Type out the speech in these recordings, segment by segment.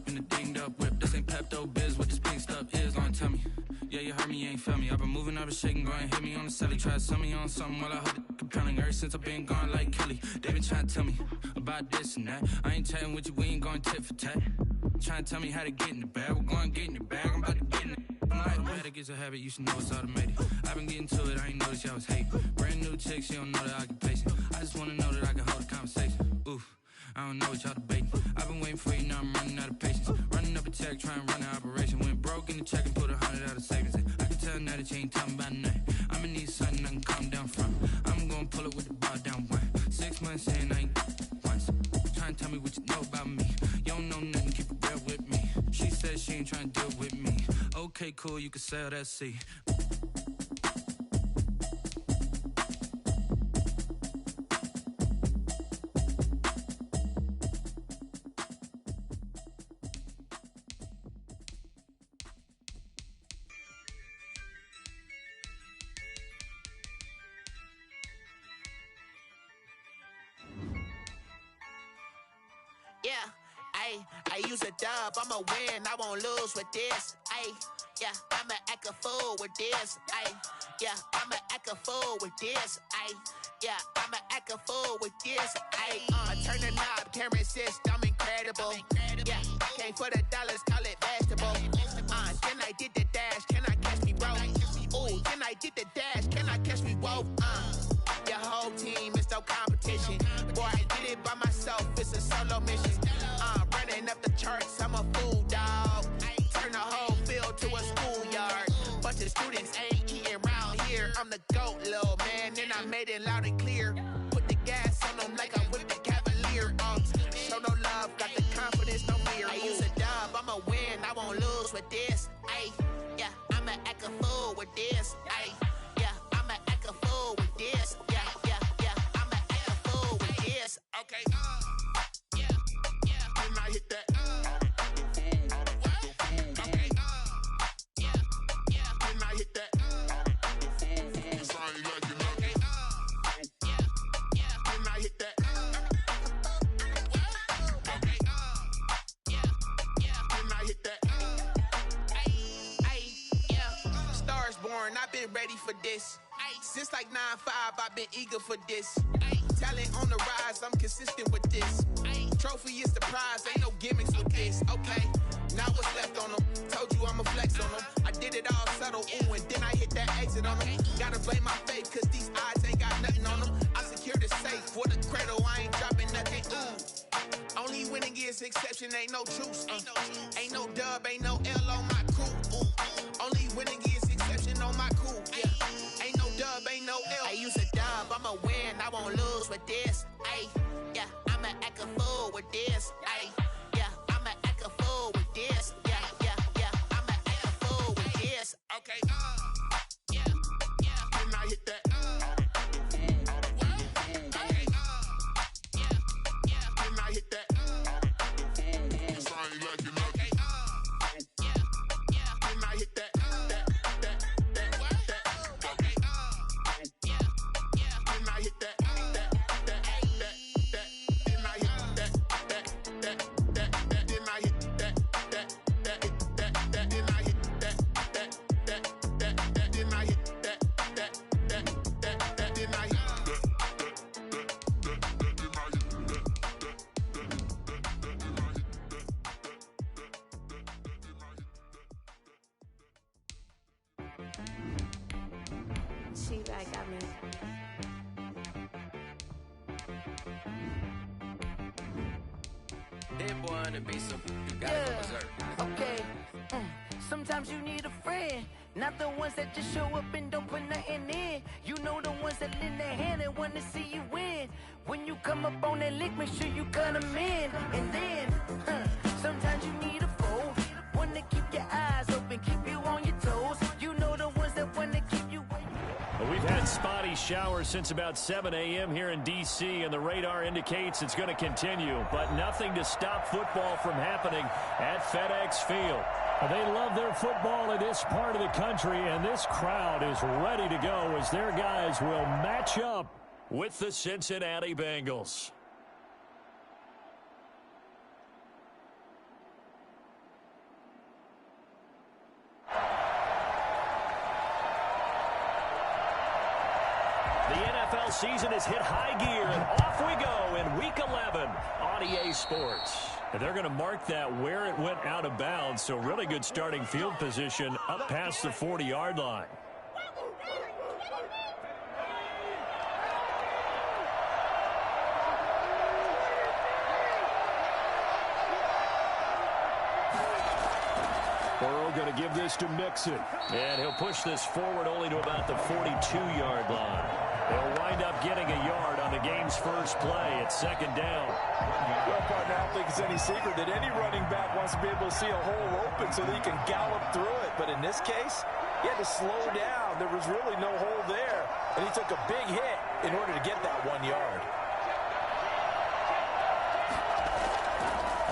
up in the dinged up whip. This ain't Pepto-Biz, what this pink stuff is, don't tell me. Yeah, you heard me, you ain't felt me. I've been moving out of shaking, go and hit me on the celly. Try to sell me on something while I hold it compelling. Ever since I've been gone like Kelly, they been trying to tell me about this and that. I ain't chatting with you, we ain't going tit for tat. Trying to tell me how to get in the bag, we're going to get in the bag, I'm about to get in it. I'm like, man, it gets a habit, you should know it's automated. I've been getting to it, I ain't noticed y'all was hating. Brand new chick, she don't know the occupation. I just wanna know that I can hold a conversation. Oof, I don't know what y'all debating. I've been waiting for you, now I'm running out of patience. Running up a check, trying to run an operation. Went broke in the check and put 100 out of savings. I can tell now that you ain't talking about nothing. I'ma need something I can calm down from. I'm gonna pull it with the bar down one. 6 months in, I ain't once. Trying to tell me what you know about me. You don't know nothing, keep it real with me. She said she ain't trying to deal with me. Okay, cool, you can sell that seat. I use a dub, I'ma win, I won't lose with this. Yeah, I'ma act a fool with this. Yeah, I'ma act a fool with this. Yeah, I'ma act a fool with this. Turn the knob, camera assist, I'm incredible. Yeah, came for the dollars, call it vegetable. Then I did the dash, can I catch me, bro? Ooh, then I did the dash, can I catch me, whoa? Your whole team is no competition. Boy, I did it by myself, it's a solo mission. Running up the charts, I'm a fool, dog. Turn the whole field to a schoolyard. Bunch of students ain't eating round here. I'm the GOAT, little man, and I made it loud and clear. Put the gas on them like I whipped the Cavalier. Show no love, got the confidence, no fear. I use a dub, I'ma win, I won't lose with this. Yeah, I'ma act a fool with this. Yeah, I'ma act a fool with this. Yeah, I'ma act a fool with this. Okay, Then I hit that. Okay, Then I hit that. Cause I ain't like it. Okay, Then I hit that. Okay, Then I hit that. Stars born, I've been ready for this. Since like 9-5, I've been eager for this. Talent on the rise, I'm consistent with this. Trophy is the prize, ain't no gimmicks with this. Okay, now what's left on them? Told you I'ma flex on them. I did it all subtle, ooh, and then I hit that exit on them. Gotta blame my faith, cause these odds ain't got nothing on them. I secured the safe for the cradle, I ain't dropping nothing, ooh. Only winning is exception, ain't no truce. Ain't no dub, ain't no L on my crew. Only winning is exception on my crew. Yeah, ain't no dub, ain't no L. I use a dub, I'ma win, I won't lose with this. Yeah, I'ma act a fool with this. Yeah, I'ma act a fool with this. Yeah, I'ma act a fool with this. Okay, Then I hit that. Okay, Then I hit that. Cause I ain't like it. Okay, Then I hit that. Okay, Then I hit that. She like, I mean. That boy on the beat, so you gotta go berserk. Okay. Sometimes you need a friend, not the ones that just show up and don't put nothing in. You know the ones that lend their hand and want to see you win. When you come up on that lick, make sure you cut them in. And then, sometimes you need a foe, one to keep your eyes open, keep you on your toes. You know the ones that want to keep you waiting. Well, we've had spotty showers since about 7 a.m. here in D.C., and the radar indicates it's going to continue, but nothing to stop football from happening at FedEx Field. They love their football in this part of the country, and this crowd is ready to go as their guys will match up with the Cincinnati Bengals. season has hit high gear, and off we go in Week 11 on EA Sports. And they're going to mark that where it went out of bounds, so really good starting field position up past the 40-yard line. Burrow going to give this to Mixon. And he'll push this forward only to about the 42-yard line. They'll wind up getting a yard on the game's first play. It's second down. Well, partner, I don't think it's any secret that any running back wants to be able to see a hole open so that he can gallop through it. But in this case, he had to slow down. There was really no hole there. And he took a big hit in order to get that 1 yard.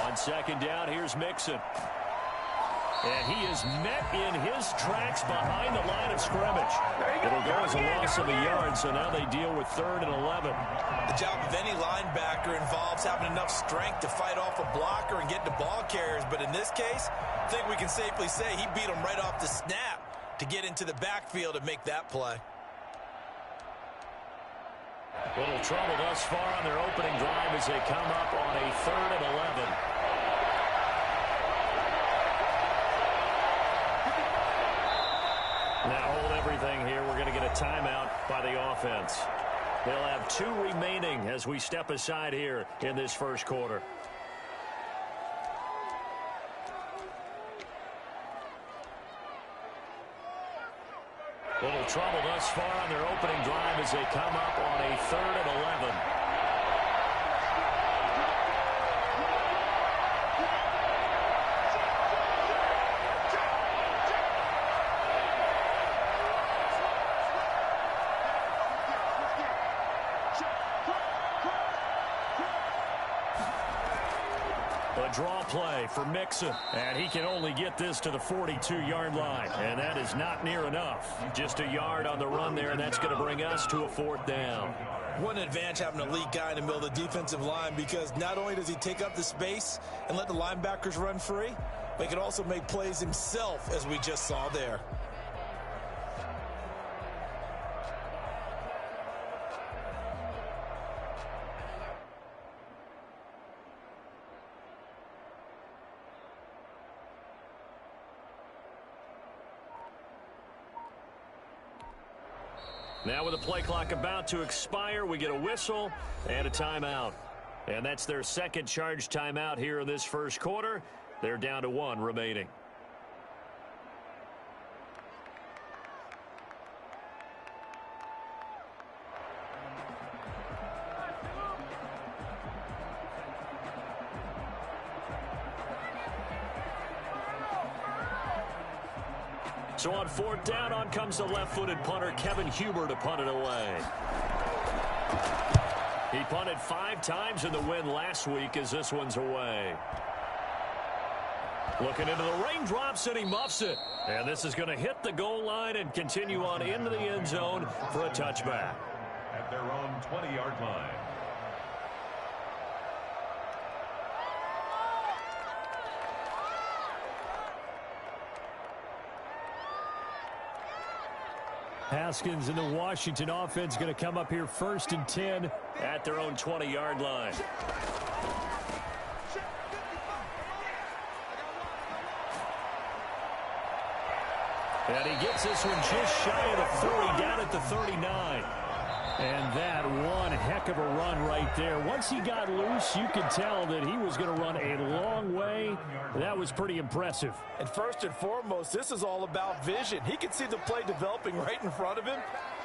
On second down, here's Mixon. And he is met in his tracks behind the line of scrimmage. It'll go as a loss of a yard, so now they deal with 3rd and 11. The job of any linebacker involves having enough strength to fight off a blocker and get to ball carriers. But in this case, I think we can safely say he beat him right off the snap to get into the backfield and make that play. Little trouble thus far on their opening drive as they come up on a 3rd and 11. Now hold everything here. We're going to get a timeout by the offense. They'll have 2 remaining as we step aside here in this first quarter. Little trouble thus far on their opening drive as they come up on a 3rd and 11. A draw play for Mixon, and he can only get this to the 42-yard line, and that is not near enough. Just a yard on the run there, and that's going to bring us to a 4th down. What an advantage having an elite guy in the middle of the defensive line, because not only does he take up the space and let the linebackers run free, but he can also make plays himself, as we just saw there. Now with the play clock about to expire, we get a whistle and a timeout. And that's their second charge timeout here in this first quarter. They're down to 1 remaining. So on 4th down, on comes the left-footed punter, Kevin Huber, to punt it away. He punted 5 times in the win last week as this one's away. Looking into the raindrops, and he muffs it. And this is going to hit the goal line and continue on into the end zone for a touchback. At their own 20-yard line. Haskins and the Washington offense going to come up here 1st and 10 at their own 20-yard line. And he gets this one just shy of the 40, down at the 39. And that one heck of a run right there. Once he got loose, you could tell that he was going to run a long way. That was pretty impressive. And first and foremost, this is all about vision. He can see the play developing right in front of him.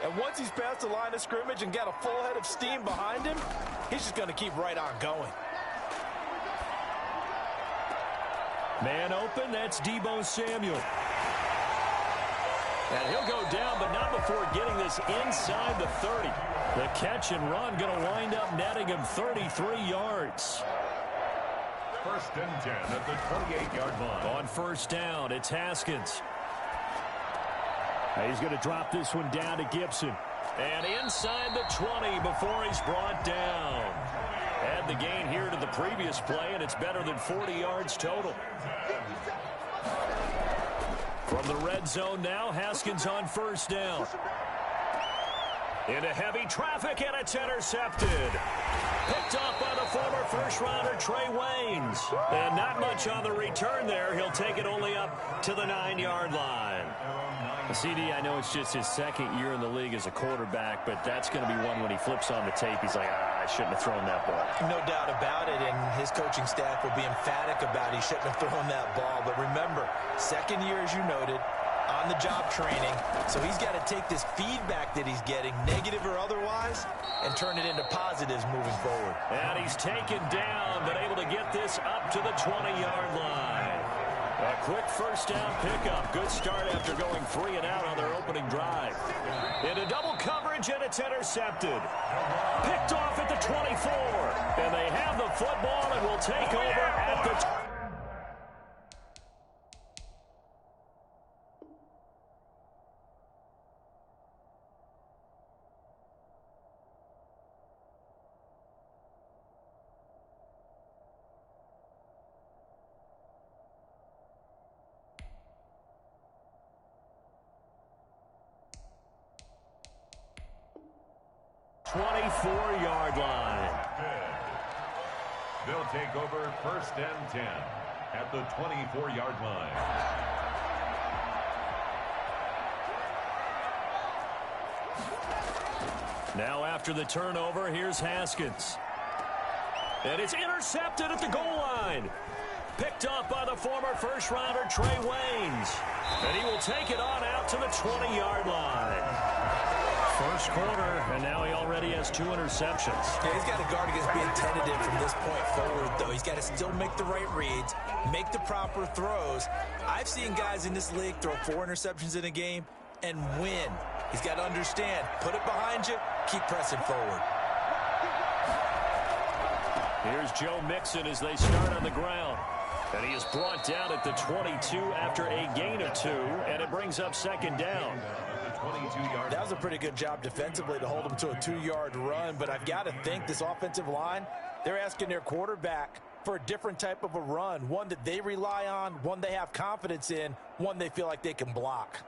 And once he's past the line of scrimmage and got a full head of steam behind him, he's just going to keep right on going. Man open, that's Deebo Samuel. And he'll go down, but not before getting this inside the 30. The catch and run going to wind up netting him 33 yards. 1st and 10 at the 28-yard line. On 1st down, it's Haskins. He's going to drop this one down to Gibson. And inside the 20 before he's brought down. Add the gain here to the previous play, and it's better than 40 yards total. From the red zone now, Haskins on 1st down. Into heavy traffic, and it's intercepted. Picked off by the former first-rounder Trey Waynes. And not much on the return there. He'll take it only up to the 9-yard line. CD, I know it's just his second year in the league as a quarterback, but that's going to be one when he flips on the tape. He's like, I shouldn't have thrown that ball. No doubt about it, and his coaching staff will be emphatic about he shouldn't have thrown that ball. But remember, second year, as you noted, on-the-job training, so he's got to take this feedback that he's getting, negative or otherwise, and turn it into positives moving forward. And he's taken down, but able to get this up to the 20-yard line. A quick first down pickup. Good start after going 3 and out on their opening drive. Into double coverage, and it's intercepted. Picked off at the 24. And they have the football and will take over at the 24-yard line. They'll take over 1st and 10 at the 24-yard line. Now after the turnover, here's Haskins. And it's intercepted at the goal line. Picked off by the former first-rounder Trey Waynes. And he will take it on out to the 20-yard line. First quarter, and now he already has 2 interceptions. Yeah, he's got to guard against being tentative from this point forward, though. He's got to still make the right reads, make the proper throws. I've seen guys in this league throw 4 interceptions in a game and win. He's got to understand, put it behind you, keep pressing forward. Here's Joe Mixon as they start on the ground. And he is brought down at the 22 after a gain of 2, and it brings up 2nd down. That was a pretty good job defensively to hold him to a 2-yard run, but I've got to think this offensive line, they're asking their quarterback for a different type of a run, one that they rely on, one they have confidence in, one they feel like they can block.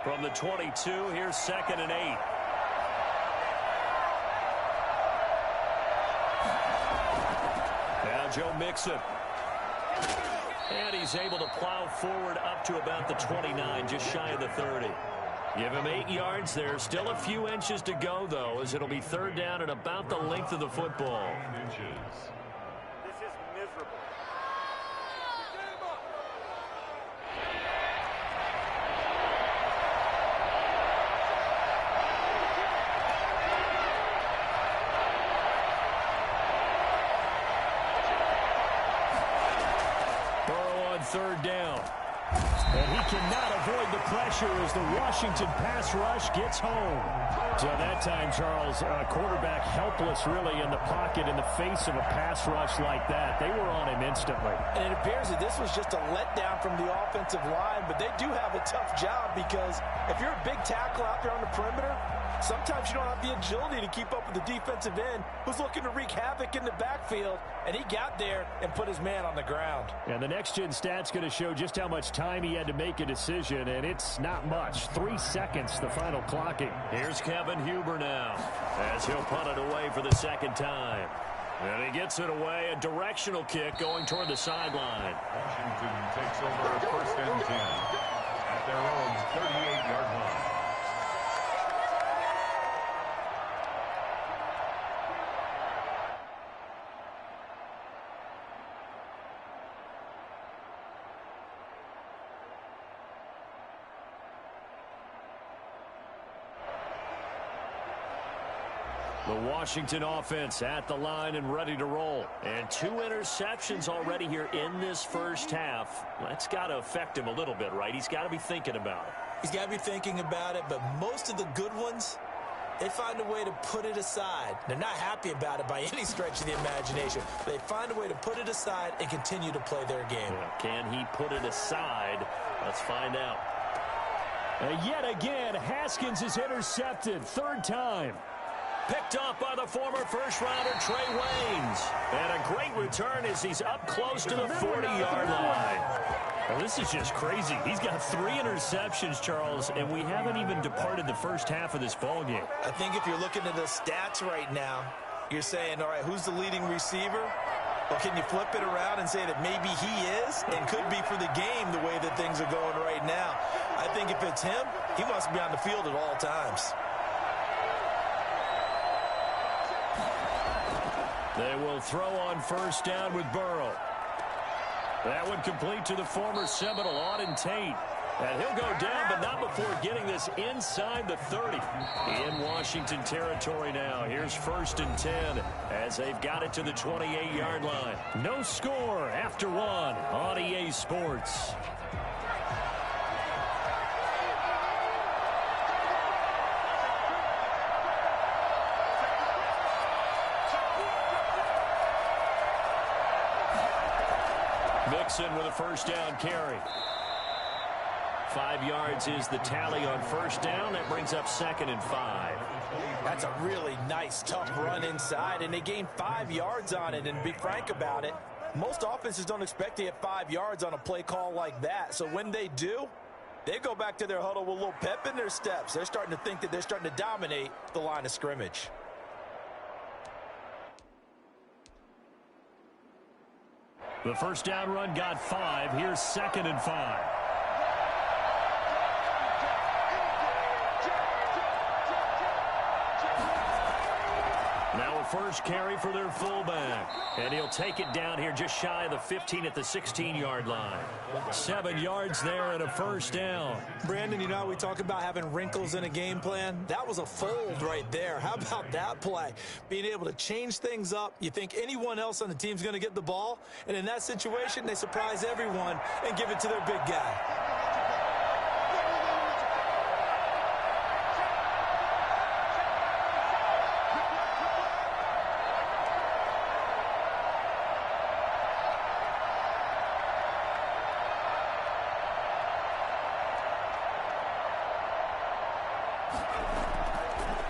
From the 22, here's 2nd and 8. Now Joe Mixon. And he's able to plow forward up to about the 29, just shy of the 30. Give him 8 yards there. Still a few inches to go, though, as it'll be 3rd down and about the length of the football. This is miserable. Burrow on 3rd down. And he cannot avoid the pressure as the Washington pass rush gets home. So that time, Charles, quarterback helpless really in the pocket in the face of a pass rush like that. They were on him instantly. And it appears that this was just a letdown from the offensive line, but they do have a tough job because if you're a big tackle out there on the perimeter, sometimes you don't have the agility to keep up with the defensive end who's looking to wreak havoc in the backfield, and he got there and put his man on the ground. And the next-gen stat's going to show just how much time he had to make a decision, and it's not much. 3 seconds, the final clocking. Here's Kevin Huber now, as he'll punt it away for the 2nd time. And he gets it away, a directional kick going toward the sideline. Washington takes over 1st and 10 at their own 38-yard line. The Washington offense at the line and ready to roll. And 2 interceptions already here in this first half. That's got to affect him a little bit, right? He's got to be thinking about it. He's got to be thinking about it, but most of the good ones, they find a way to put it aside. They're not happy about it by any stretch of the imagination. They find a way to put it aside and continue to play their game. Yeah, can he put it aside? Let's find out. Yet again, Haskins is intercepted. 3rd time. picked off by the former first-rounder Trey Waynes. And a great return as he's up close to the 40-yard line. Well, this is just crazy. He's got 3 interceptions, Charles, and we haven't even departed the first half of this ballgame. I think if you're looking at the stats right now, you're saying, all right, who's the leading receiver? Well, can you flip it around and say that maybe he is and could be for the game the way that things are going right now? I think if it's him, he must be on the field at all times. They will throw on first down with Burrow. That one complete to the former Seminole, Auden Tate. And he'll go down, but not before getting this inside the 30. In Washington territory now. Here's 1st and 10 as they've got it to the 28-yard line. No score after 1 on EA Sports. Mixon with a first down carry. 5 yards is the tally on first down. That brings up 2nd and 5. That's a really nice, tough run inside, and they gained 5 yards on it. And to be frank about it, most offenses don't expect to get 5 yards on a play call like that. So when they do, they go back to their huddle with a little pep in their steps. They're starting to think that they're starting to dominate the line of scrimmage. The first down run got 5. Here's 2nd and 5. Now a first carry for their fullback. And he'll take it down here just shy of the 15 at the 16-yard line. 7 yards there and a first down. Brandon, you know, we talk about having wrinkles in a game plan. That was a fold right there. How about that play? Being able to change things up. You think anyone else on the team's going to get the ball, and in that situation, they surprise everyone and give it to their big guy.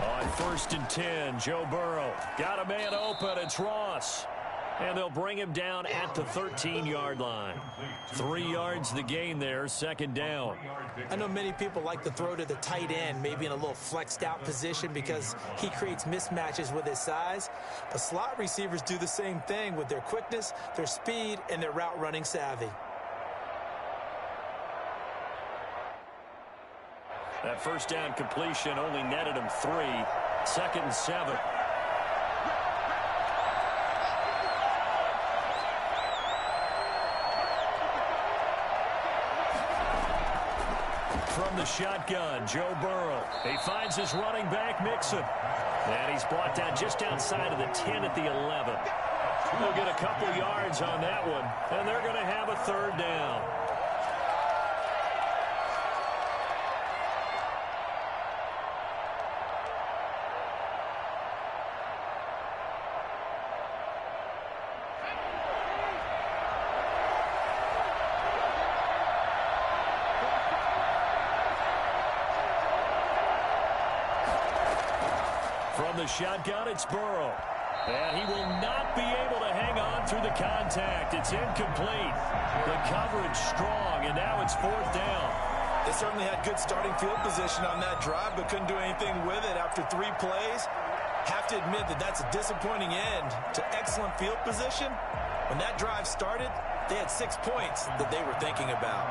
On 1st and 10, Joe Burrow got a man open. It's Ross. And they'll bring him down at the 13-yard line. 3 yards the gain there, 2nd down. I know many people like to throw to the tight end, maybe in a little flexed out position because he creates mismatches with his size. But slot receivers do the same thing with their quickness, their speed, and their route running savvy. That first down completion only netted him 3. 2nd and 7. From the shotgun, Joe Burrow. He finds his running back, Mixon. And he's brought down just outside of the 10 at the 11. They'll get a couple yards on that one, and they're going to have a 3rd down. From the shotgun, it's Burrow. And he will not be able to hang on through the contact. It's incomplete. The coverage strong, and now it's 4th down. They certainly had good starting field position on that drive, but couldn't do anything with it after 3 plays. Have to admit that that's a disappointing end to excellent field position. When that drive started, they had 6 points that they were thinking about.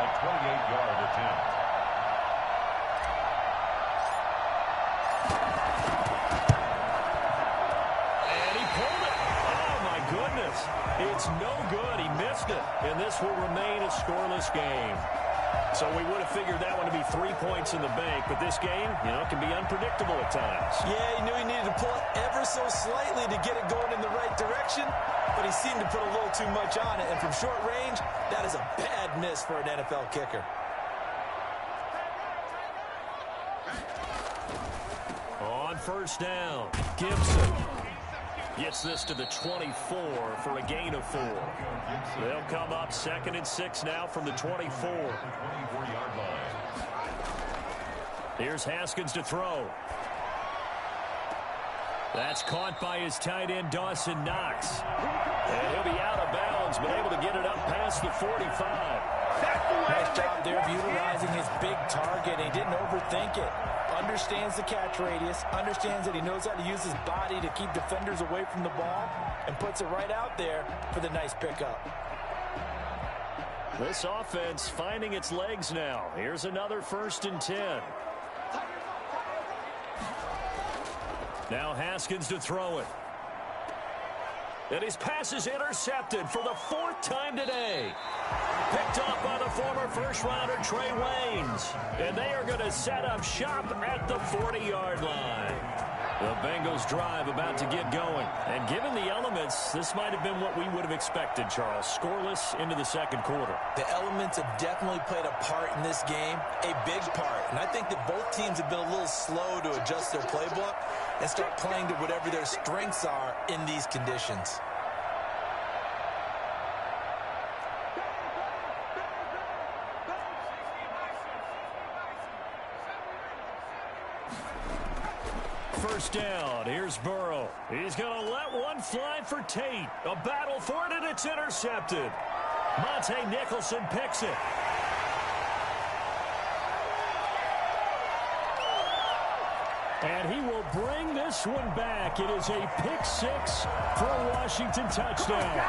A 28-yard attempt. It's no good. He missed it. And this will remain a scoreless game. So we would have figured that one to be 3 points in the bank. But this game, you know, can be unpredictable at times. Yeah, he knew he needed to pull it ever so slightly to get it going in the right direction. But he seemed to put a little too much on it. And from short range, that is a bad miss for an NFL kicker. On first down, Gibson gets this to the 24 for a gain of 4. They'll come up 2nd and 6 now from the 24. Yard line. Here's Haskins to throw. That's caught by his tight end, Dawson Knox. And he'll be out of bounds, but able to get it up past the 45. Nice job there of utilizing his big target. He didn't overthink it. Understands the catch radius, understands that he knows how to use his body to keep defenders away from the ball, and puts it right out there for the nice pickup. This offense finding its legs now. Here's another 1st and 10. Now Haskins to throw it. And his pass is intercepted for the 4th time today. Picked off by the former first-rounder Trey Waynes. And they are going to set up shop at the 40-yard line. The Bengals drive about to get going. And given the elements, this might have been what we would have expected, Charles. Scoreless into the 2nd quarter. The elements have definitely played a part in this game, a big part. And I think that both teams have been a little slow to adjust their playbook and start playing to whatever their strengths are in these conditions. First down. Here's Burrow. He's going to let one fly for Tate. A battle for it, and it's intercepted. Monte Nicholson picks it. And he will bring this one back. It is a pick-6 for a Washington touchdown.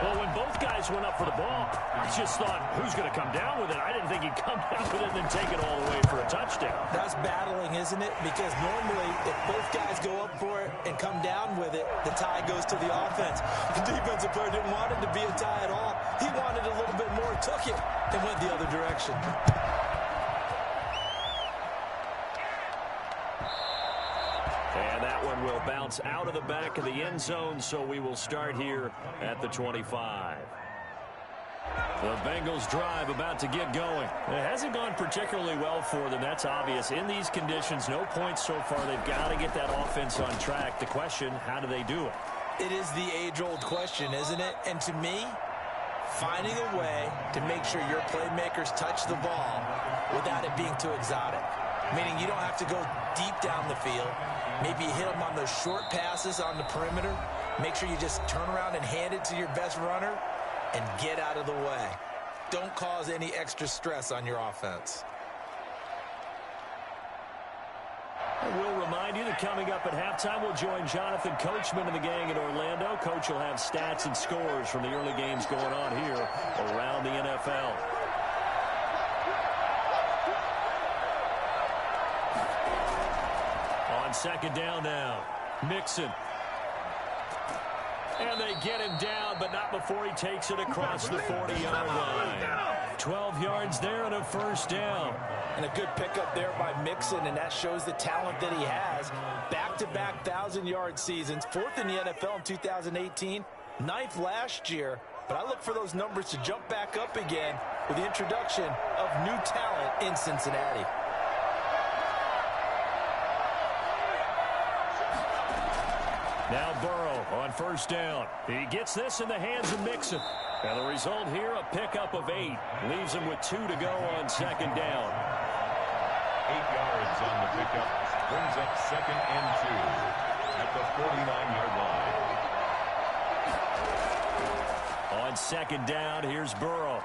Well, when both guys went up for the ball, I just thought, who's going to come down with it? I didn't think he'd come down with it and then take it all the way for a touchdown. That's battling, isn't it? Because normally, if both guys go up for it and come down with it, the tie goes to the offense. The defensive player didn't want it to be a tie at all. He wanted a little bit more, took it, and went the other direction. And that one will bounce out of the back of the end zone, so we will start here at the 25. The Bengals drive about to get going. It hasn't gone particularly well for them. That's obvious. In these conditions, no points so far. They've got to get that offense on track. The question, how do they do it? It is the age-old question, isn't it? And to me, finding a way to make sure your playmakers touch the ball without it being too exotic. Meaning you don't have to go deep down the field. Maybe you hit them on those short passes on the perimeter. Make sure you just turn around and hand it to your best runner and get out of the way. Don't cause any extra stress on your offense. And we'll remind you that coming up at halftime, we'll join Jonathan Coachman and the gang in Orlando. Coach will have stats and scores from the early games going on here around the NFL. On 2nd down now, Mixon. And they get him down, but not before he takes it across the 40-yard line. 12 yards there and a 1st down. And a good pickup there by Mixon, and that shows the talent that he has. Back-to-back 1,000-yard seasons, 4th in the NFL in 2018, 9th last year. But I look for those numbers to jump back up again with the introduction of new talent in Cincinnati. Now Burrow on 1st down. He gets this in the hands of Mixon. And the result here, a pickup of 8. Leaves him with 2 to go on 2nd down. 8 yards on the pickup. Brings up 2nd and 2 at the 49-yard line. On 2nd down, here's Burrow.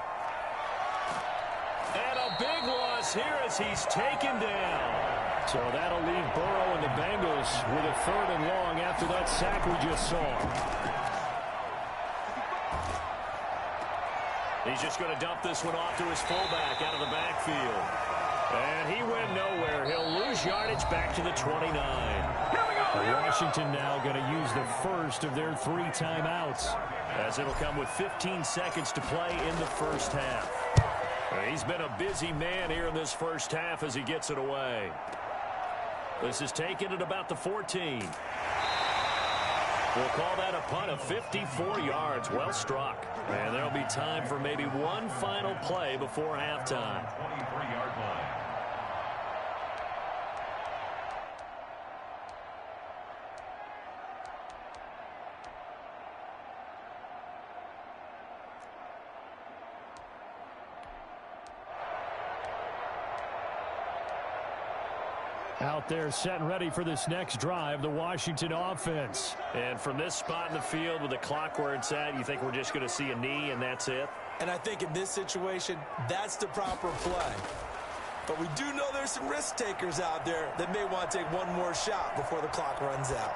And a big loss here as he's taken down. So that'll leave Burrow and the Bengals with a 3rd and long after that sack we just saw. He's just going to dump this one off to his fullback out of the backfield. And he went nowhere. He'll lose yardage back to the 29. Washington now going to use the first of their 3 timeouts, as it'll come with 15 seconds to play in the 1st half. He's been a busy man here in this 1st half as he gets it away. This is taken at about the 14. We'll call that a punt of 54 yards. Well struck. And there'll be time for maybe one final play before halftime. 23-yard line. Out there set and ready for this next drive, the Washington offense. And from this spot in the field with the clock where it's at, you think we're just going to see a knee and that's it? And I think in this situation, that's the proper play. But we do know there's some risk takers out there that may want to take one more shot before the clock runs out.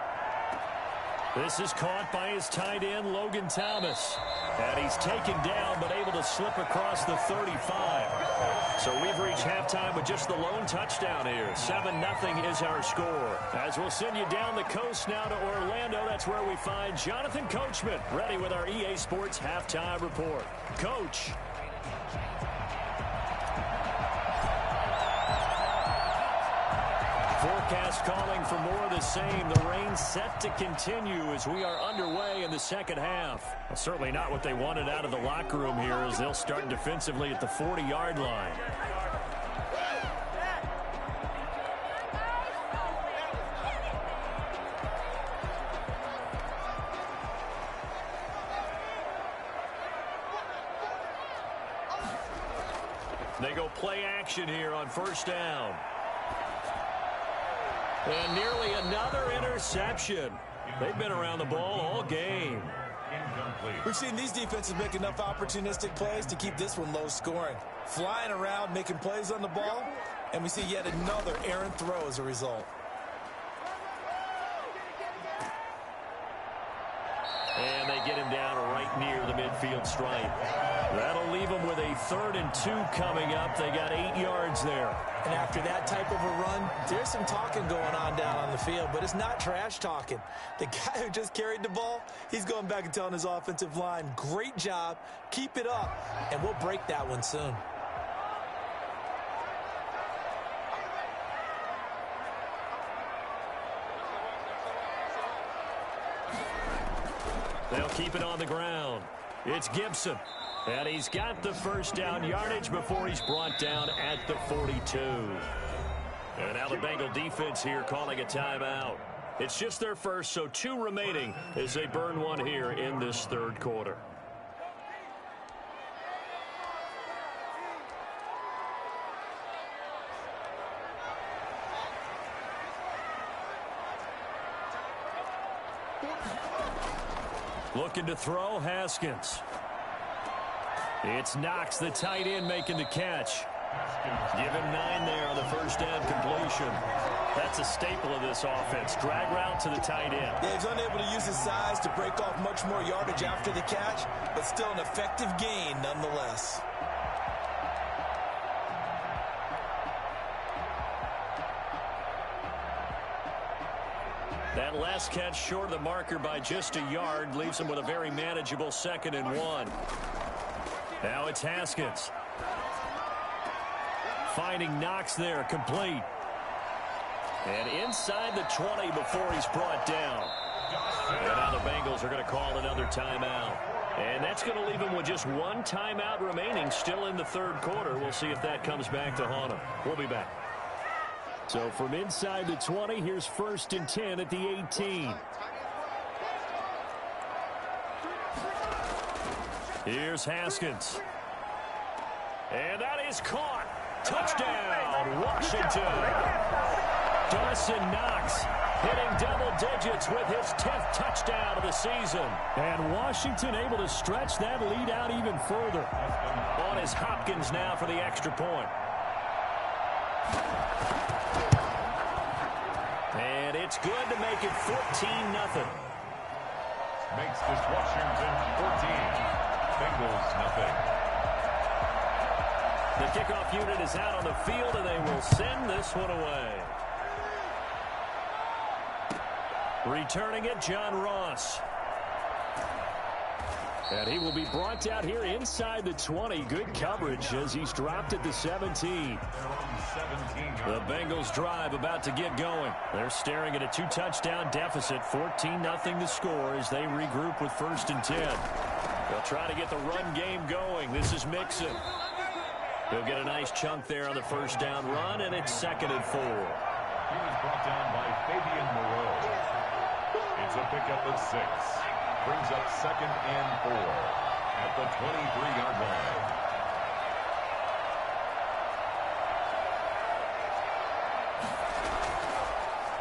This is caught by his tight end, Logan Thomas. And he's taken down but able to slip across the 35. So we've reached halftime with just the lone touchdown here. 7-0 is our score. As we'll send you down the coast now to Orlando, that's where we find Jonathan Coachman ready with our EA Sports Halftime Report. Coach. Forecast calling for more of the same. The rain set to continue as we are underway in the second half. Well, certainly not what they wanted out of the locker room here as they'll start defensively at the 40-yard line. They go play action here on first down. And nearly another interception. They've been around the ball all game. We've seen these defenses make enough opportunistic plays to keep this one low scoring. Flying around, making plays on the ball, and we see yet another errant throw as a result. And they get him down right near the midfield stripe. That'll leave them with a 3rd and 2 coming up. They got 8 yards there. And after that type of a run, there's some talking going on down on the field, but it's not trash talking. The guy who just carried the ball, he's going back and telling his offensive line, great job, keep it up, and we'll break that one soon. They'll keep it on the ground. It's Gibson. And he's got the first down yardage before he's brought down at the 42. And now the Bengal defense here calling a timeout. It's just their first, so 2 remaining as they burn one here in this third quarter. Looking to throw, Haskins. It's Knox, the tight end, making the catch. Give him 9 there on the first down completion. That's a staple of this offense. Drag route to the tight end. Yeah, he's unable to use his size to break off much more yardage after the catch, but still an effective gain nonetheless. That last catch short of the marker by just a yard leaves him with a very manageable 2nd and 1. Now it's Haskins. Finding Knox there, complete. And inside the 20 before he's brought down. And now the Bengals are going to call another timeout. And that's going to leave him with just 1 timeout remaining still in the third quarter. We'll see if that comes back to haunt him. We'll be back. So from inside the 20, here's 1st and 10 at the 18. Here's Haskins. And that is caught. Touchdown, Washington. Dawson Knox hitting double digits with his 10th touchdown of the season. And Washington able to stretch that lead out even further. On is Hopkins now for the extra point. And it's good to make it 14-0. Makes this Washington 14. Bengals nothing. The kickoff unit is out on the field, and they will send this one away. Returning it, John Ross. And he will be brought out here inside the 20. Good coverage as he's dropped at the 17. The Bengals drive about to get going. They're staring at a 2-touchdown deficit. 14-0 the score as they regroup with 1st and 10. They'll try to get the run game going. This is Mixon. He'll get a nice chunk there on the first down run, and it's 2nd and 4. He was brought down by Fabian Moreau. It's a pickup of 6. Brings up 2nd and 4 at the 23-yard line.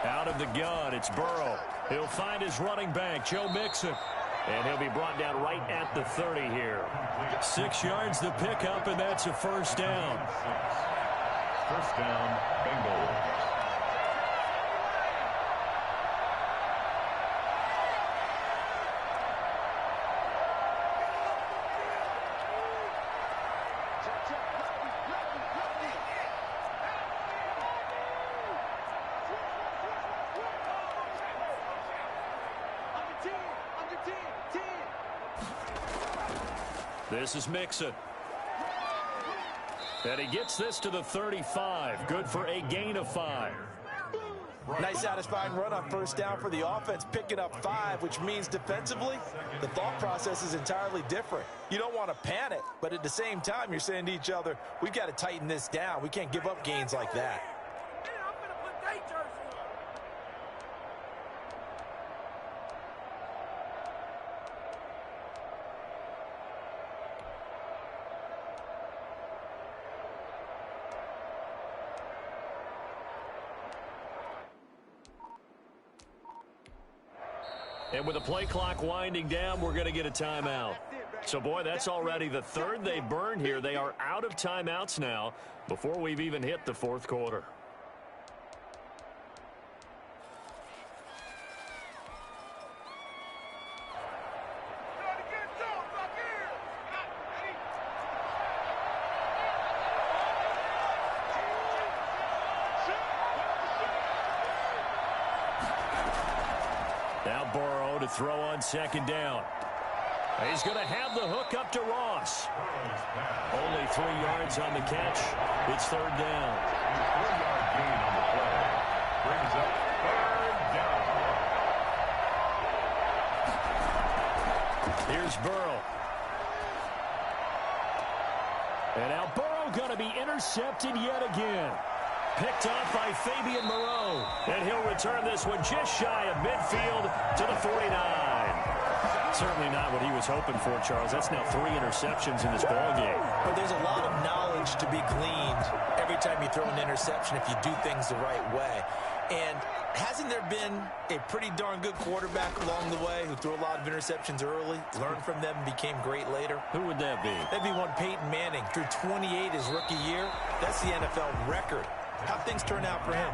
Out of the gun, it's Burrow. He'll find his running back, Joe Mixon. And he'll be brought down right at the 30 here. 6 yards to pick up, and that's a first down. First down, Bengals. This is Mixon. And he gets this to the 35. Good for a gain of 5. Nice satisfying run on first down for the offense, picking up 5, which means defensively, the thought process is entirely different. You don't want to panic, but at the same time, you're saying to each other, we've got to tighten this down. We can't give up gains like that. And with the play clock winding down, we're going to get a timeout. So, boy, that's already the third they've burned here. They are out of timeouts now before we've even hit the fourth quarter. Now Burrow to throw on second down. He's going to have the hook up to Ross. Only 3 yards on the catch. It's third down. 4-yard gain on the play. Brings up third down. Here's Burrow. And now Burrow going to be intercepted yet again. Picked off by Fabian Moreau. And he'll return this one just shy of midfield to the 49. Certainly not what he was hoping for, Charles. That's now 3 interceptions in this ballgame. But there's a lot of knowledge to be gleaned every time you throw an interception if you do things the right way. And hasn't there been a pretty darn good quarterback along the way who threw a lot of interceptions early, learned from them, and became great later? Who would that be? That'd be one Peyton Manning. Threw 28 his rookie year. That's the NFL record. How'd things turn out for him?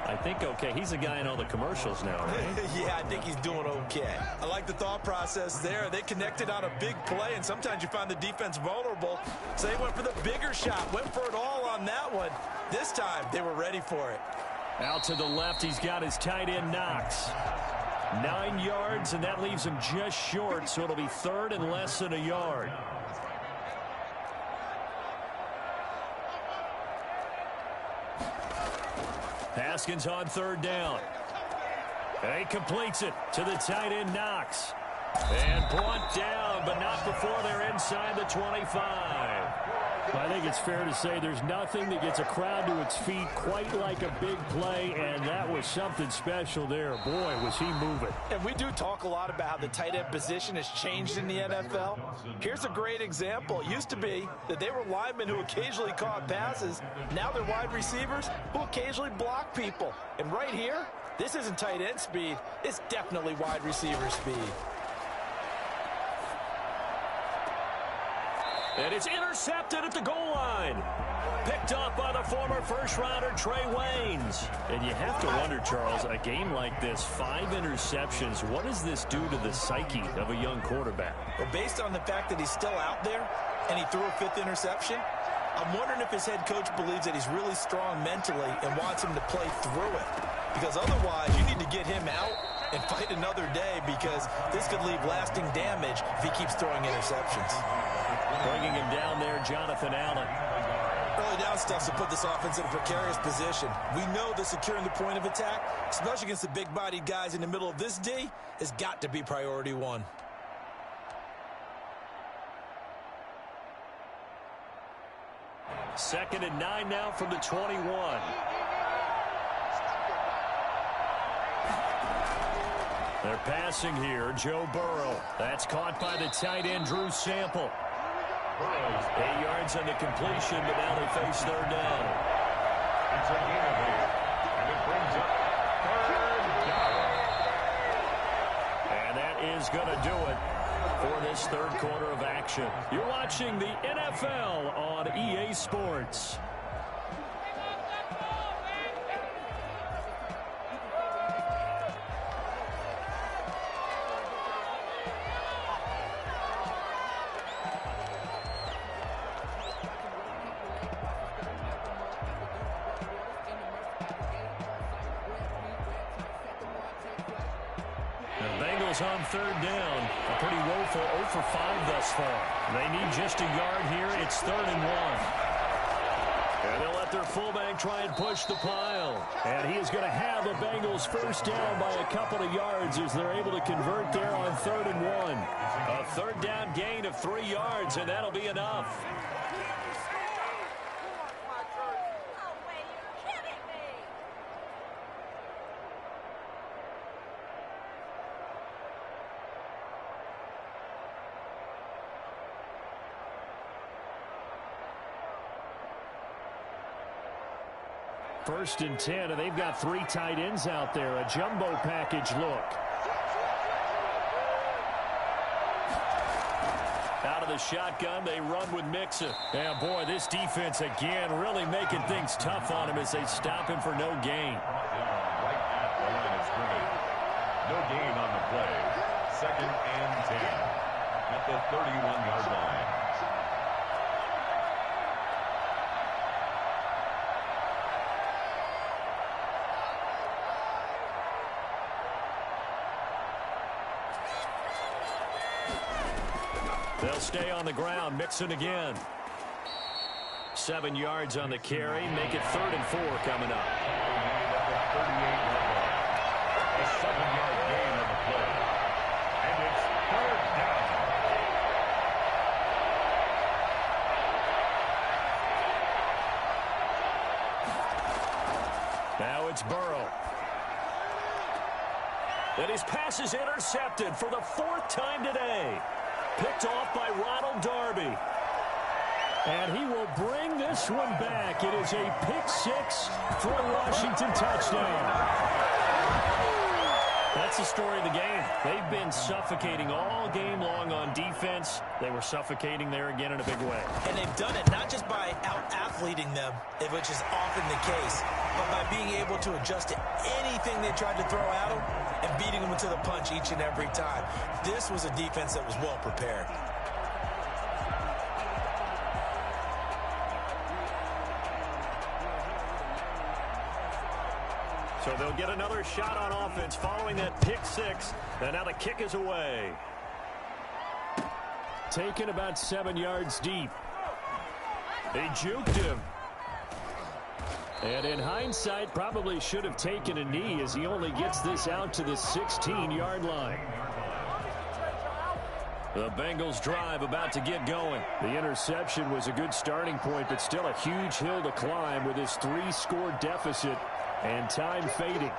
I think okay. He's a guy in all the commercials now, right? Yeah, I think he's doing okay. I like the thought process there. They connected on a big play, and sometimes you find the defense vulnerable. So they went for the bigger shot, went for it all on that one. This time, they were ready for it. Out to the left, he's got his tight end Knox. 9 yards, and that leaves him just short, so it'll be third and less than a yard. Haskins on third down. And he completes it to the tight end Knox. And brought down, but not before they're inside the 25. I think it's fair to say there's nothing that gets a crowd to its feet quite like a big play, and that was something special there. Boy, was he moving. And we do talk a lot about how the tight end position has changed in the NFL. Here's a great example. It used to be that they were linemen who occasionally caught passes. Now they're wide receivers who occasionally block people. And right here, this isn't tight end speed. It's definitely wide receiver speed. And it's intercepted at the goal line. Picked off by the former first-rounder Trey Waynes. And you have to wonder, Charles, a game like this, 5 interceptions, what does this do to the psyche of a young quarterback? Well, based on the fact that he's still out there and he threw a 5th interception, I'm wondering if his head coach believes that he's really strong mentally and wants him to play through it. Because otherwise, you need to get him out and fight another day, because this could leave lasting damage if he keeps throwing interceptions. Bringing him down there, Jonathan Allen. Early down stuff to put this offense in a precarious position. We know that securing the point of attack, especially against the big-bodied guys in the middle of this D, has got to be priority 1. Second and 9 now from the 21. They're passing here, Joe Burrow. That's caught by the tight end, Drew Sample. 8 yards on the completion, but now they face third down. It's a gain of 8, and it brings up And that is going to do it for this third quarter of action. You're watching the NFL on EA Sports. On third down, a pretty woeful 0 for 5 thus far. They need just a yard here. It's 3rd and 1. And they'll let their fullback try and push the pile. And he is going to have the Bengals first down by a couple of yards as they're able to convert there on 3rd and 1. A third down gain of 3 yards, and that'll be enough. First and 10, and they've got 3 tight ends out there. A jumbo package look. Out of the shotgun, they run with Mixon. And boy, this defense again really making things tough on him as they stop him for no gain. Right at the line of scrimmage. No gain on the play. 2nd and 10 at the 31-yard line. They'll stay on the ground. Mixon again. 7 yards on the carry. Make it 3rd and 4 coming up. A 7-yard gain on the play. And it's 3rd down. Now it's Burrow. And his pass is intercepted for the 4th time today. Picked off by Ronald Darby. And he will bring this one back. It is a pick-6 for a Washington touchdown. That's the story of the game. They've been suffocating all game long on defense. They were suffocating there again in a big way. And they've done it not just by out-athleting them, which is often the case, but by being able to adjust to anything they tried to throw at them and beating them to the punch each and every time. This was a defense that was well prepared. So they'll get another shot on offense following that pick-6. And now the kick is away. Taken about 7 yards deep. They juked him. And in hindsight, probably should have taken a knee as he only gets this out to the 16-yard line. The Bengals drive about to get going. The interception was a good starting point, but still a huge hill to climb with this 3-score deficit and time fading.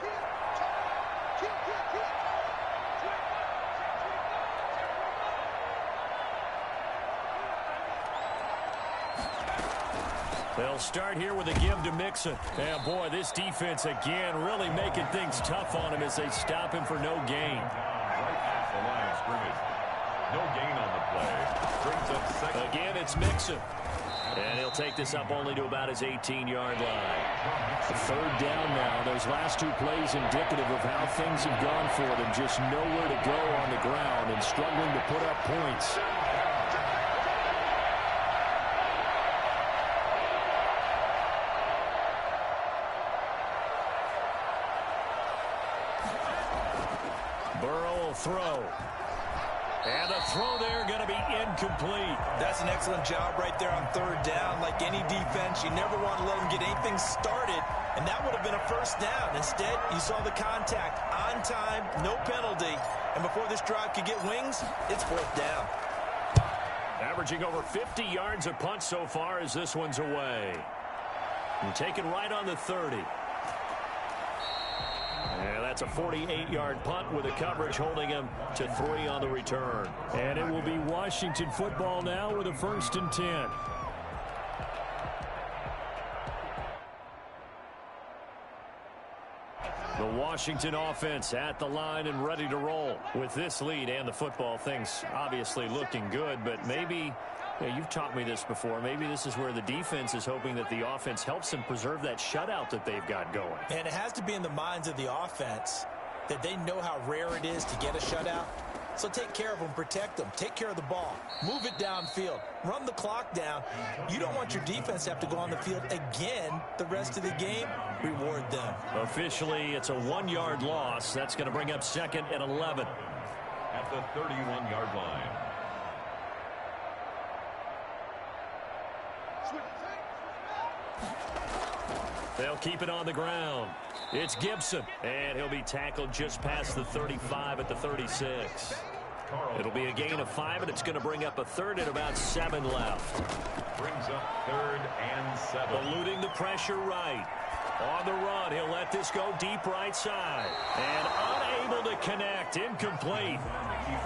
They'll start here with a give to Mixon. And boy, this defense again really making things tough on him as they stop him for no gain. Right at the line of scrimmage. No gain on the play. Brings up 2nd. Again, it's Mixon. And he'll take this up only to about his 18-yard line. 3rd down now. Those last 2 plays indicative of how things have gone for them. Just nowhere to go on the ground and struggling to put up points. Burrow will throw. And the throw there going to be incomplete. That's an excellent job right there on 3rd down. Like any defense, you never want to let them get anything started, and that would have been a 1st down. Instead, you saw the contact on time, no penalty, and before this drive could get wings, it's 4th down. Averaging over 50 yards a punt so far as this one's away. And taken right on the 30. And that's a 48-yard punt with the coverage holding him to 3 on the return. And it will be Washington football now with a 1st and 10. The Washington offense at the line and ready to roll. With this lead and the football, things obviously looking good, but maybe, you've taught me this before, maybe this is where the defense is hoping that the offense helps them preserve that shutout that they've got going. And it has to be in the minds of the offense that they know how rare it is to get a shutout. So take care of them, protect them, take care of the ball, move it downfield, run the clock down. You don't want your defense to have to go on the field again the rest of the game. Reward them. Officially, it's a 1-yard loss. That's going to bring up 2nd and 11. At the 31-yard line. They'll keep it on the ground. It's Gibson, and he'll be tackled just past the 35 at the 36. It'll be a gain of 5, and it's going to bring up a 3rd and about 7 left. Brings up 3rd and 7. Eluding the pressure right. On the run, he'll let this go deep right side. And unable to connect, incomplete.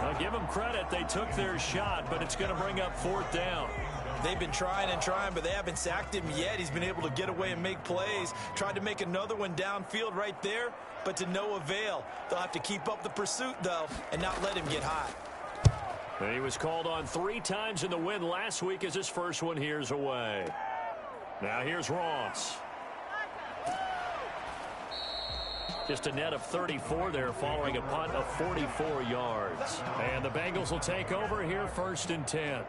I'll give them credit, they took their shot, but it's going to bring up 4th down. They've been trying and trying, but they haven't sacked him yet. He's been able to get away and make plays. Tried to make another one downfield right there, but to no avail. They'll have to keep up the pursuit, though, and not let him get hot. And he was called on 3 times in the win last week as his first one here's away. Now here's Ross. Just a net of 34 there following a punt of 44 yards. And the Bengals will take over here 1st and 10.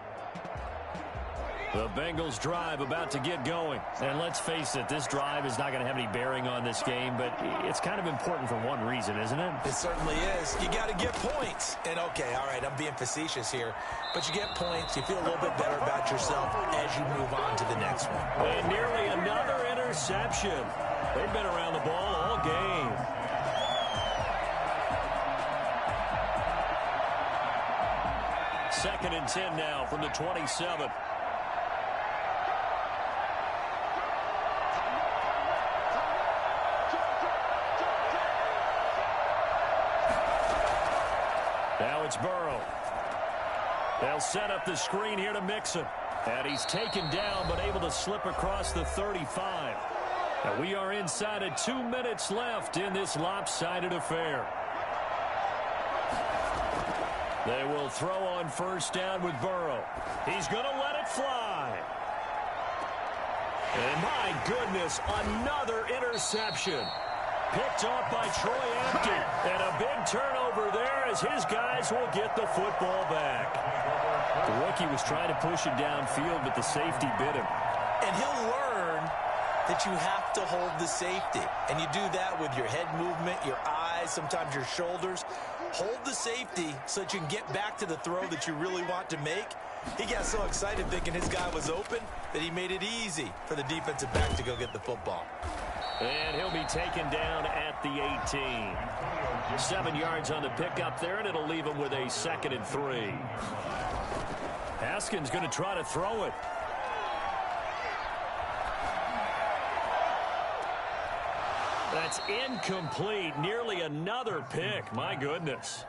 The Bengals drive about to get going. And let's face it, this drive is not going to have any bearing on this game, but it's kind of important for one reason, isn't it? It certainly is. You got to get points. And okay, all right, I'm being facetious here, but you get points, you feel a little bit better about yourself as you move on to the next one. And nearly another interception. They've been around the ball all game. Second and 10 now from the 27. Now it's Burrow. They'll set up the screen here to Mixon. And he's taken down but able to slip across the 35. And we are inside of 2 minutes left in this lopsided affair. They will throw on 1st down with Burrow. He's going to let it fly. And my goodness, another interception. Picked off by Troy Apke. And a big turnover there as his guys will get the football back. The rookie was trying to push it downfield, but the safety bit him. And he'll learn that you have to hold the safety. And you do that with your head movement, your eyes, sometimes your shoulders. Hold the safety so that you can get back to the throw that you really want to make. He got so excited thinking his guy was open that he made it easy for the defensive back to go get the football. And he'll be taken down at the 18. 7 yards on the pickup there, and it'll leave him with a 2nd and 3. Haskins going to try to throw it. That's incomplete. Nearly another pick. My goodness.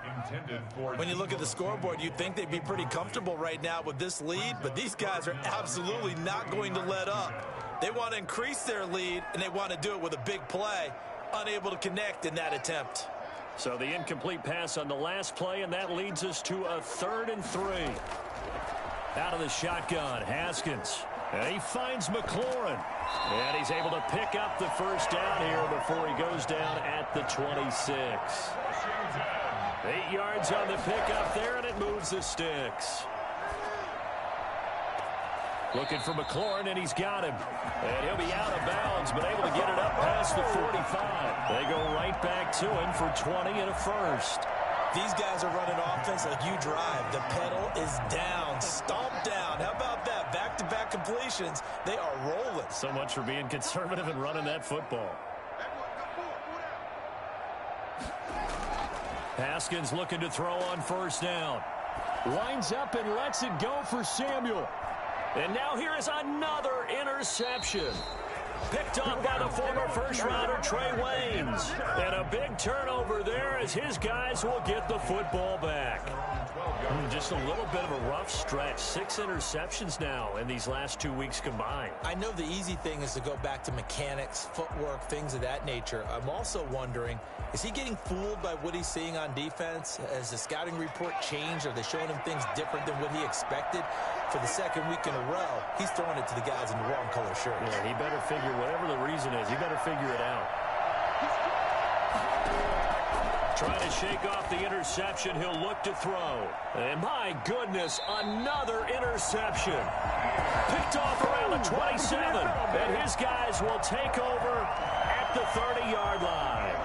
When you look at the scoreboard, you'd think they'd be pretty comfortable right now with this lead, but these guys are absolutely not going to let up. They want to increase their lead, and they want to do it with a big play. Unable to connect in that attempt. So the incomplete pass on the last play, and that leads us to a 3rd and 3. Out of the shotgun, Haskins. And he finds McLaurin. And he's able to pick up the 1st down here before he goes down at the 26. 8 yards on the pickup there, and it moves the sticks. Looking for McLaurin, and he's got him. And he'll be out of bounds, but able to get it up past the 45. They go right back to him for 20 and a 1st. These guys are running offense like you drive. The pedal is down, stomped down. How about that? Back-to-back completions. They are rolling. So much for being conservative and running that football. Haskins looking to throw on 1st down. Lines up and lets it go for Samuel. And now here is another interception. Picked up by the former 1st-rounder Trey Waynes. And a big turnover there as his guys will get the football back. Just a little bit of a rough stretch. 6 interceptions now in these last 2 weeks combined. I know the easy thing is to go back to mechanics, footwork, things of that nature. I'm also wondering, is he getting fooled by what he's seeing on defense? Has the scouting report changed? Are they showing him things different than what he expected? For the second week in a row, he's throwing it to the guys in the wrong color shirts. Yeah, he better figure, whatever the reason is, he better figure it out. Trying to shake off the interception. He'll look to throw. And my goodness, another interception. Picked off around the 27. And his guys will take over at the 30-yard line.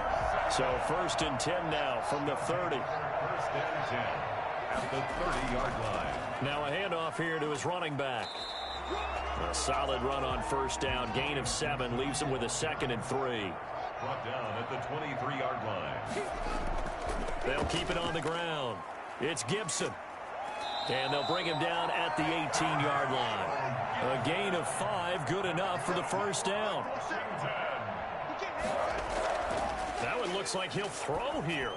So 1st and 10 now from the 30. 1st and 10 at the 30-yard line. Now a handoff here to his running back. A solid run on 1st down. Gain of 7 leaves him with a 2nd and 3. Brought down at the 23-yard line. They'll keep it on the ground. It's Gibson. And they'll bring him down at the 18-yard line. A gain of 5, good enough for the 1st down. That one looks like he'll throw here.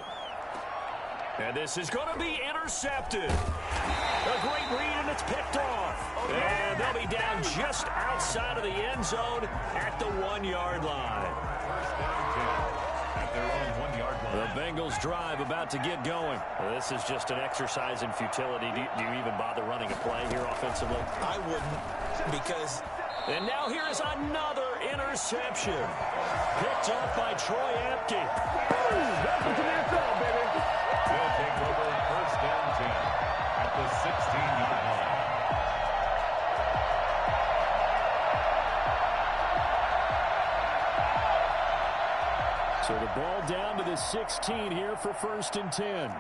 And this is going to be intercepted. A great read, and it's picked off. And they'll be down just outside of the end zone at the 1-yard line. At their own 1-yard line. The Bengals drive about to get going. Well, this is just an exercise in futility. Do you even bother running a play here offensively? I wouldn't, because... And now here is another interception. Picked up by Troy Apke. That's what you need to know, baby. They'll take over 1st and 10 at the 16-yard line. So the ball down to the 16 here for 1st and 10.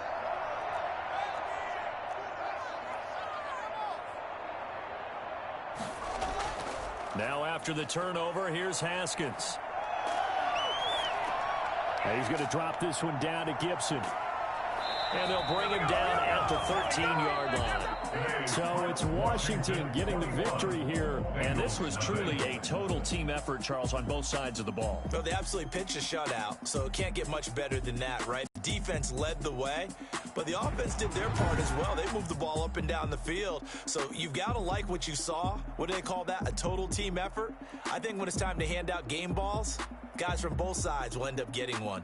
Now after the turnover, here's Haskins. And he's going to drop this one down to Gibson. And they'll bring him down at the 13-yard line. So it's Washington getting the victory here. And this was truly a total team effort, Charles, on both sides of the ball. Well, they absolutely pitched a shutout, so it can't get much better than that, right? Defense led the way, but the offense did their part as well. They moved the ball up and down the field. So you've got to like what you saw. What do they call that? A total team effort? I think when it's time to hand out game balls, guys from both sides will end up getting one.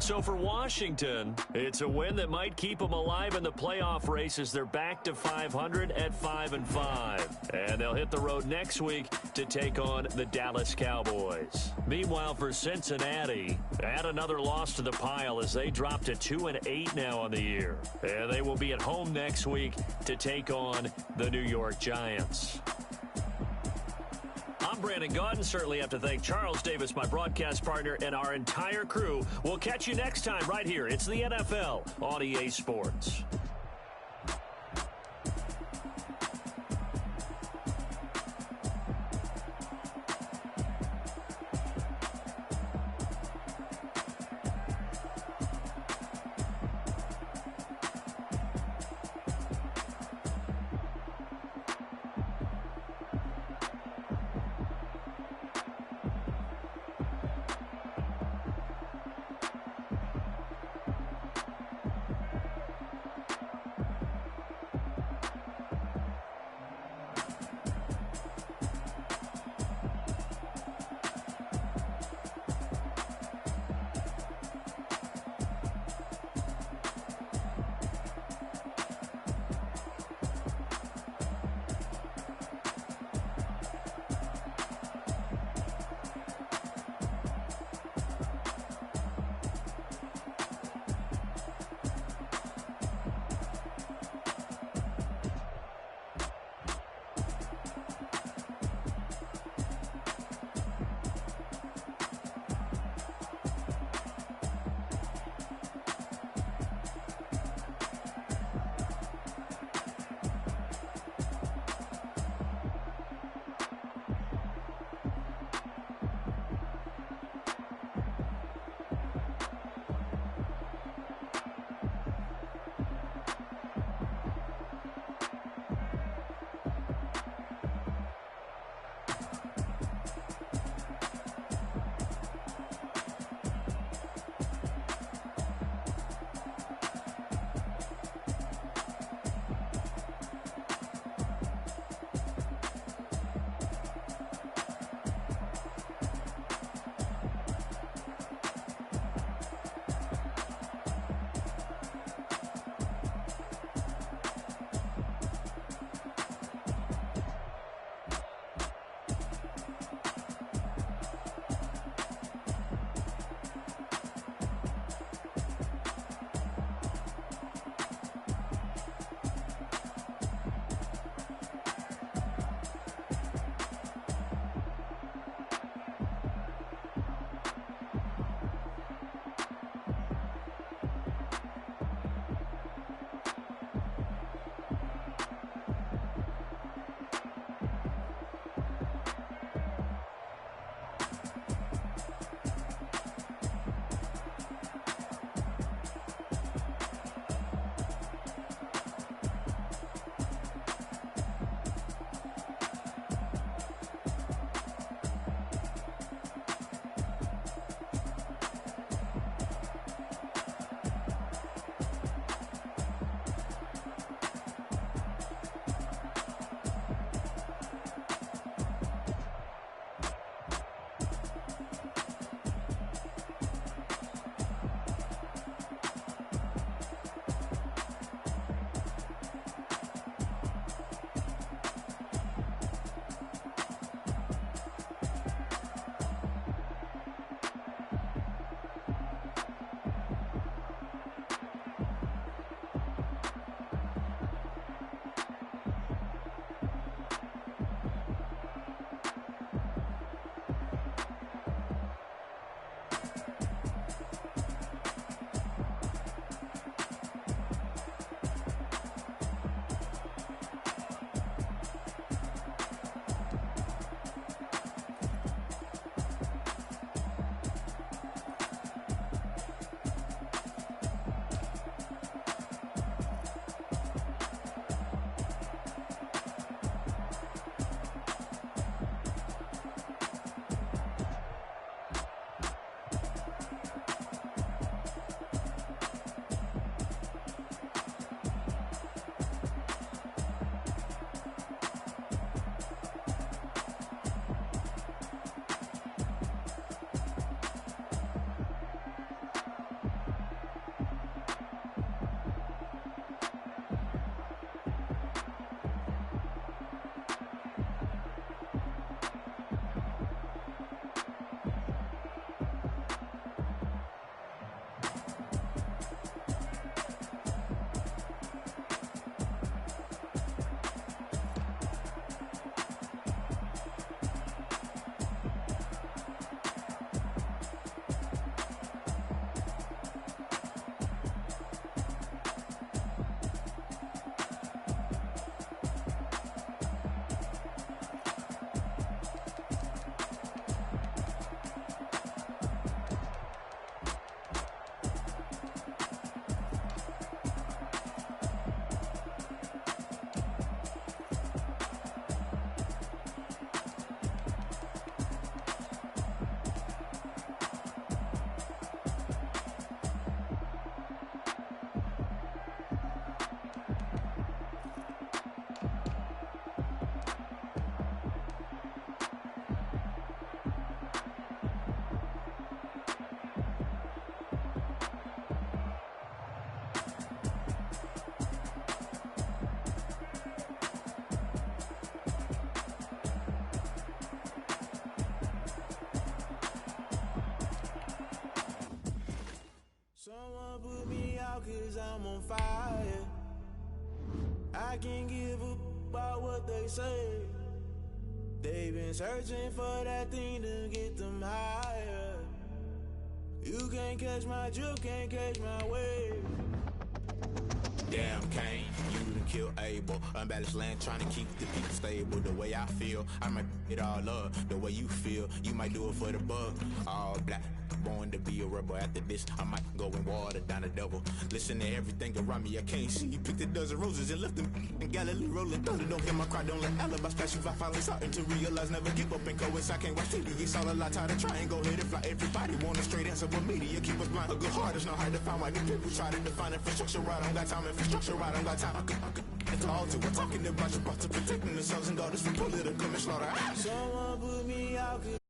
So for Washington, it's a win that might keep them alive in the playoff race as they're back to 500 at 5-5. And they'll hit the road next week to take on the Dallas Cowboys. Meanwhile, for Cincinnati, add another loss to the pile as they drop to 2-8 now on the year. And they will be at home next week to take on the New York Giants. I'm Brandon Gaudin. Certainly have to thank Charles Davis, my broadcast partner, and our entire crew. We'll catch you next time right here. It's the NFL on EA Sports. out cause I'm on fire. I can't give up about what they say. They've been searching for that thing to get them higher. You can't catch my drift, can't catch my wave. Damn, Kane, you done killed Abel. Unbalanced land, trying to keep the people stable. The way I feel, I might it all up. The way you feel, you might do it for the buck. All black, born to be a rebel. After this, I might go and water down the devil. Listen to everything around me, I can't see. Picked a dozen roses and left them in Galilee rolling thunder. Don't hear my cry, don't let alibis pass you. I finally starting to realize, never give up and coincide. Can't watch TV, it's all a lot. Tired of trying, go ahead and fly. Everybody want a straight answer, but media keep us blind. A good heart is not hard to find. Why do people try to define infrastructure right? I don't got time, infrastructure right, I don't got time. I could all to. We're talking about you, about to protecting themselves and daughters from political and slaughter. Someone put me out.